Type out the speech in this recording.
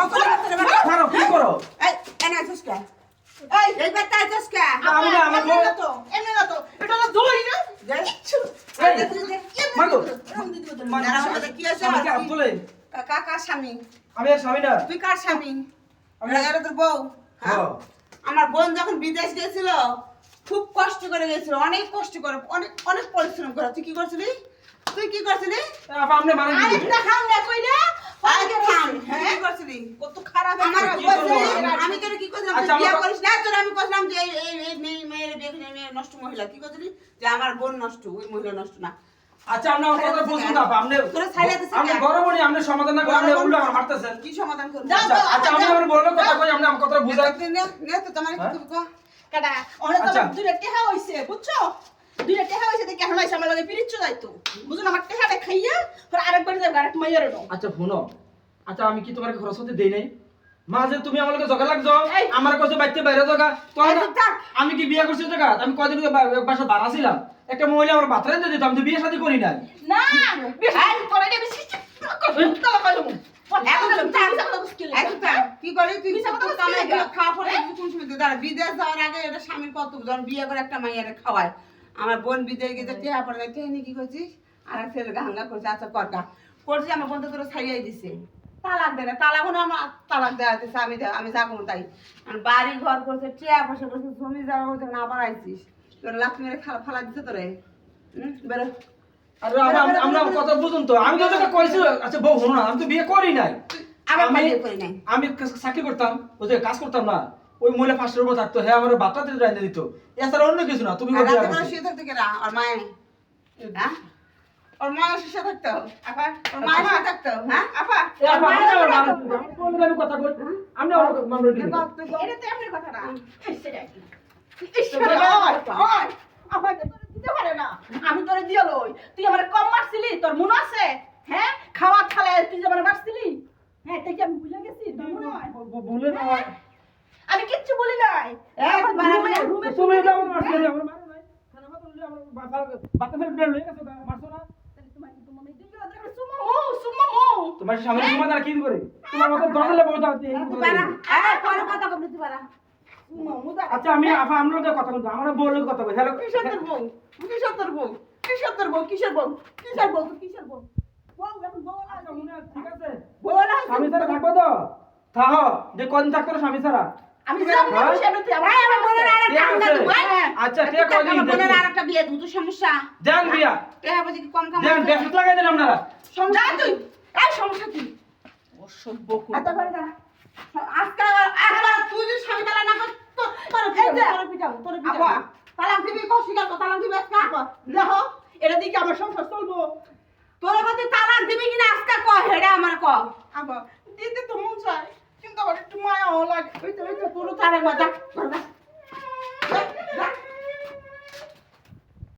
সকলে ছাড়ো কি করো এই এনে আসিস কে এই বেটা আসিস কে আমি না আমার বউ এমনি না তো এটা হলো দই না মাগো কি আছে আমাকে আব্দুলে কাকা স্বামী আমি আর স্বামী না তুই কার স্বামী আমি এরা তোর বউ হ্যাঁ আমার বোন যখন বিদেশ গেছিল খুব কষ্ট করে গেছিল অনেক কষ্ট করে অনেক অনেক পরিশ্রম করে তুই কি করছিলি আপা আপনি মানে কি আরেকটা খাও না কইলা আগে থাম হ্যাঁ কি করছিলি কত খারাপ আমার কি করবো? আমি তোর কি করছিলাম আচ্ছা, তুই বিয়ে আমার- করিস না তোর আমি কইলাম যে এই মেয়ের বিয়ে করে মেয়ে নষ্ট মহিলা কি করছিলি যে আমার বোন নষ্ট ওই মহিলা নষ্ট না আচ্ছা আপনি আমার কথা বুঝুন না আপা আপনি তোরা ছাইড়া দিছিস আপনি কেন? গরম হনি আপনি সমাধান না করে আপনি উল্টো আমার মারতেছেন কি সমাধান করবি যাও, আচ্ছা আচ্ছা আমি আমার বললো কথা কই আপনি আমার কথা বুঝাই নে তো তোমার কি করবি কও? কাটা অনেক আচ্ছা। দুইটা টেহা হইছে বুঝছো দুইটা টেহা হইছে দেখে এখন আইসা আমার লগে পিরিচ্ছ যাইতো বুঝুন আমার টেহাটা খাইয়া পরে আরেকবার যাবে আরেক মাইয়ারে নাও আচ্ছা শুনো আচ্ছা আমি কি তোমার খরচ হতে দেই নাই মাঝে তুমি আমার লগে জগা লাগছো এই। আমার কাছে বাইতে বাইরে জগা তখন এই চুপ থাক। আমি কি বিয়ে করছি জায়গা আমি কয়দিন বাসা বাড়া ছিলাম একটা মহিলা আমার বাথরুমে দিয়ে দিত আমি তো বিয়ে শাদী করি নাই না বেশি তোরা এটা বেশি তালা কইলো এখন চুপ থাক। এই চুপ থাক। কি করি তুই মিছা কথা তো বলছিস কামাই কেন? করে খাওয়া পরে তুই কোন সময় দাঁড়া বিদেশ যাওয়ার আগে এটা স্বামীর কত যখন বিয়ে করে একটা মাইয়ারে খাওয়ায় আমার বোন বিদেশ গেছে টেহা পড়ে যায় টেহা নিয়ে কি করছিস আর এক ছেলে হাঙ্গা করছে আচ্ছা করগা করছি আমার বোন তো তোরা ছাইয়াই দিছে তালাক দেয় না তালাক হলে আমার তালাক দেওয়া দিচ্ছে আমি যাবো না তাই আর বাড়ি ঘর করছে টেহা বসে বসে জমি যাওয়া হচ্ছে না আবার আইছিস তোর লাখ মেরে ফালা দিচ্ছে তোরে বেরো আর আমরা কথা বুঝুন তো আমি তো তোকে কইছি আচ্ছা বউ হলো না আমি তো বিয়ে করি নাই আবার আমি বিয়ে করি নাই আমি চাকরি করতাম ওই যে কাজ করতাম না ওই মহিলা 500 টাকা থাকতো হ্যাঁ আমার বাচ্চা দিতে রাইনে দিত এছাড়া অন্য কিছু না তুমি আর বিয়ে রাতে করে করছো। শুয়ে থাকতে কেরা আর মায়ে হ্যাঁ ওর মায়ের শুয়ে থাকতো আপা ওর মায়ের শুয়ে থাকতো হ্যাঁ আপা এ আপা, আপনি আমার মানুষ, আমি বললে আমি কথা কই আপনি আমার মানুষ দিবেন। এটা তো এমনি কথা না এই সেটা কি আমি তোরে দিয়ে লই তুই আমার কম মারছিলি তোর মনে আছে হ্যাঁ খাওয়া খালে তুই যে আমার মারছিলি হ্যাঁ তাই কি আমি ভুলে গেছি তোর মনে হয় বলে না হয়। আমি কিচ্ছু বলি নাই এখন বাড়াবাড়ি রুমে তুমি এটা আমার মারছিলে, আমার মারো নাই। খানা ভাত হলে আমার বাচ্চা ফেলে প্লেন লয়ে গেছো, মারছো না? তোমার সামনে সমাধান কি করে? তোমার মতো দরজালে বসে আছি, এই কথা পারা বলি। পরে কথা কবি তুই পারা আচ্ছা আমি আপা আমরা লোকের কথা বলবো, আমরা বউ লোকের কথা বলি। হ্যালো কিসের বউ কিসের বউ এখন বউ আচ্ছা, মনে আছে, ঠিক আছে? বলা স্বামী ছাড়া থাকবো তো? থাকো, যে কদিন থাকতো না স্বামী ছাড়া? আমি যাব না হ্যাঁ? সেটা তুই আমার আমার বোনের আরেকটা ঠিক আঙ্গা আছে। দিব আচ্ছা, ঠিক আছে, আমার বোনের দেখবো। আরেকটা বিয়ে দিব তো সমস্যা যান বিয়া, টেহা বুঝি কি কম কাম যান, ব্যবসা লাগাই দেন আপনারা। যা তুই এই সমস্যা কি অসভ্য কোন এত করে না আজকে একবার তুই যদি স্বামী তালা না কর তো তোর পিটাও আপা তালাক দিবি কষ্ট কর তালাক দিবি আজকে দেখো এটা দিকে আমার সংসার চলবো তোর মধ্যে তালাক দিবি কিনা আজকে ক হেডা আমার ক আবার দিতে তো মন চায় কিন্তু আমার একটু মায়াও লাগে ওই তো তোর তালাক বাজা